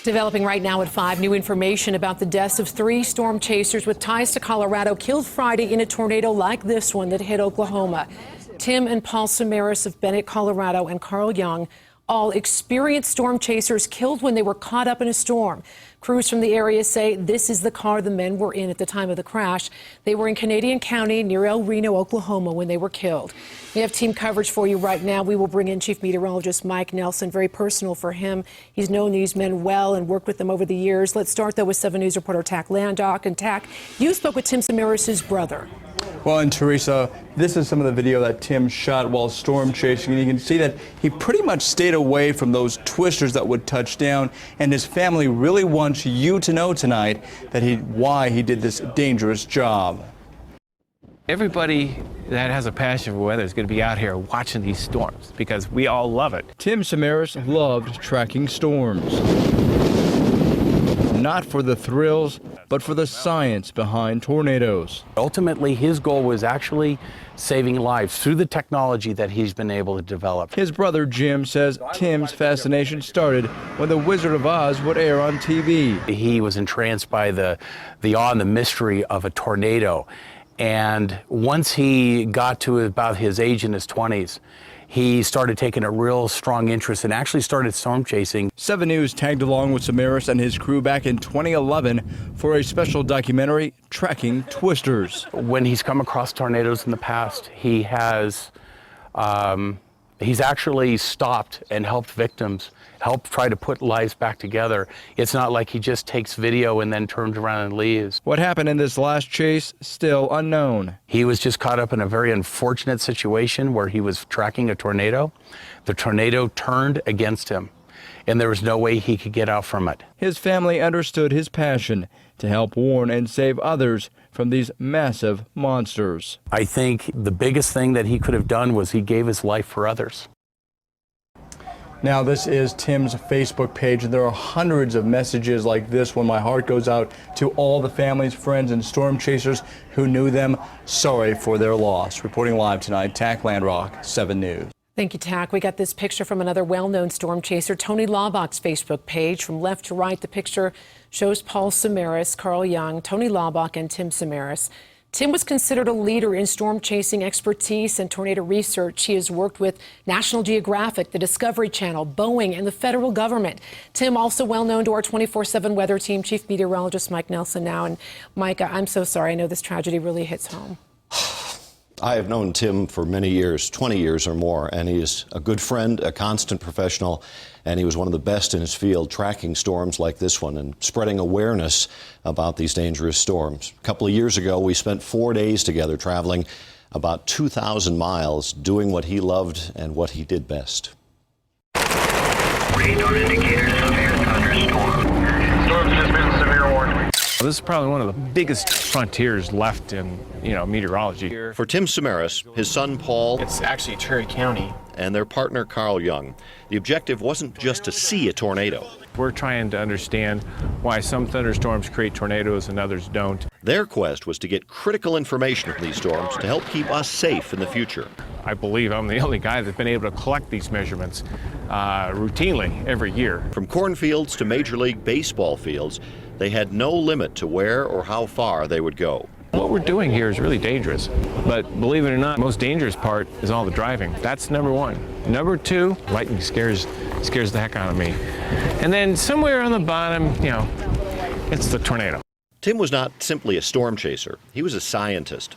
Developing right now at 5, new information about the deaths of 3 storm chasers with ties to Colorado killed Friday in a tornado like this one that hit Oklahoma. Tim and Paul Samaras of Bennett, Colorado, and Carl Young, all experienced storm chasers, killed when they were caught up in a storm. Crews from the area say this is the car the men were in at the time of the crash. They were in Canadian County near El Reno, Oklahoma, when they were killed. We have team coverage for you right now. We will bring in Chief Meteorologist Mike Nelson. Very personal for him. He's known these men well and worked with them over the years. Let's start, though, with 7 News reporter Tack Landock. And Tack, you spoke with Tim Samaras' brother. Well, and Teresa, this is some of the video that Tim shot while storm chasing, and you can see that he pretty much stayed away from those twisters that would touch down, and his family really wants you to know tonight that why he did this dangerous job. Everybody that has a passion for weather is going to be out here watching these storms because we all love it. Tim Samaras loved tracking storms. Not for the thrills, but for the science behind tornadoes. Ultimately, his goal was actually saving lives through the technology that he's been able to develop. His brother Jim says Tim's fascination started when The Wizard of Oz would air on TV. He was entranced by the awe and the mystery of a tornado. And once he got to about his age in his 20s, he started taking a real strong interest and actually started storm chasing. 7 News tagged along with Samaras and his crew back in 2011 for a special documentary, Tracking Twisters. When he's come across tornadoes in the past, he has he's actually stopped and helped victims, helped try to put lives back together. It's not like he just takes video and then turns around and leaves. What happened in this last chase, still unknown. He was just caught up in a very unfortunate situation where he was tracking a tornado. The tornado turned against him, and there was no way he could get out from it. His family understood his passion to help warn and save others from these massive monsters. I think the biggest thing that he could have done was he gave his life for others. Now, this is Tim's Facebook page, and there are hundreds of messages like this one. My heart goes out to all the families, friends, and storm chasers who knew them. Sorry for their loss. Reporting live tonight, Tack Landrock, 7 News. Thank you, Tack. We got this picture from another well-known storm chaser, Tony Laubach's Facebook page. From left to right, the picture shows Paul Samaras, Carl Young, Tony Laubach, and Tim Samaras. Tim was considered a leader in storm chasing expertise and tornado research. He has worked with National Geographic, the Discovery Channel, Boeing, and the federal government. Tim, also well known to our 24/7 weather team, Chief Meteorologist Mike Nelson now. And Mike, I'm so sorry. I know this tragedy really hits home. I have known Tim for many years, 20 years or more, and he is a good friend, a constant professional, and he was one of the best in his field tracking storms like this one and spreading awareness about these dangerous storms. A couple of years ago, we spent 4 days together traveling about 2,000 miles doing what he loved and what he did best. Radar indicators severe thunderstorm. Storm has been severe warning. This is probably one of the biggest frontiers left in, meteorology. For Tim Samaras, his son Paul, it's actually Cherry County, and their partner Carl Young, the objective wasn't just to see a tornado. We're trying to understand why some thunderstorms create tornadoes and others don't. Their quest was to get critical information from these storms to help keep us safe in the future. I believe I'm the only guy that's been able to collect these measurements routinely every year. From cornfields to Major League Baseball fields, they had no limit to where or how far they would go. What we're doing here is really dangerous, but believe it or not, the most dangerous part is all the driving. That's number one. Number two, lightning scares the heck out of me. And then somewhere on the bottom, it's the tornado. Tim was not simply a storm chaser. He was a scientist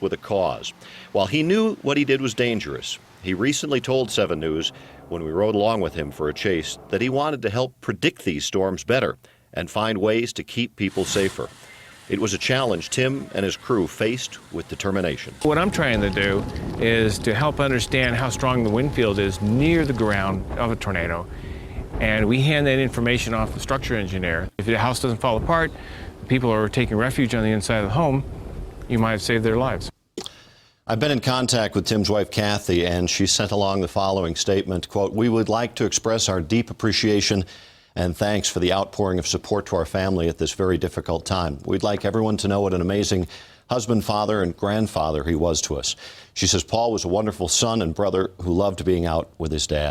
with a cause. While he knew what he did was dangerous, he recently told 7 News, when we rode along with him for a chase, that he wanted to help predict these storms better and find ways to keep people safer. It was a challenge Tim and his crew faced with determination. What I'm trying to do is to help understand how strong the wind field is near the ground of a tornado. And we hand that information off the structure engineer. If the house doesn't fall apart, people are taking refuge on the inside of the home, you might have saved their lives. I've been in contact with Tim's wife, Kathy, and she sent along the following statement, quote, "We would like to express our deep appreciation and thanks for the outpouring of support to our family at this very difficult time. We'd like everyone to know what an amazing husband, father, and grandfather he was to us." She says Paul was a wonderful son and brother who loved being out with his dad.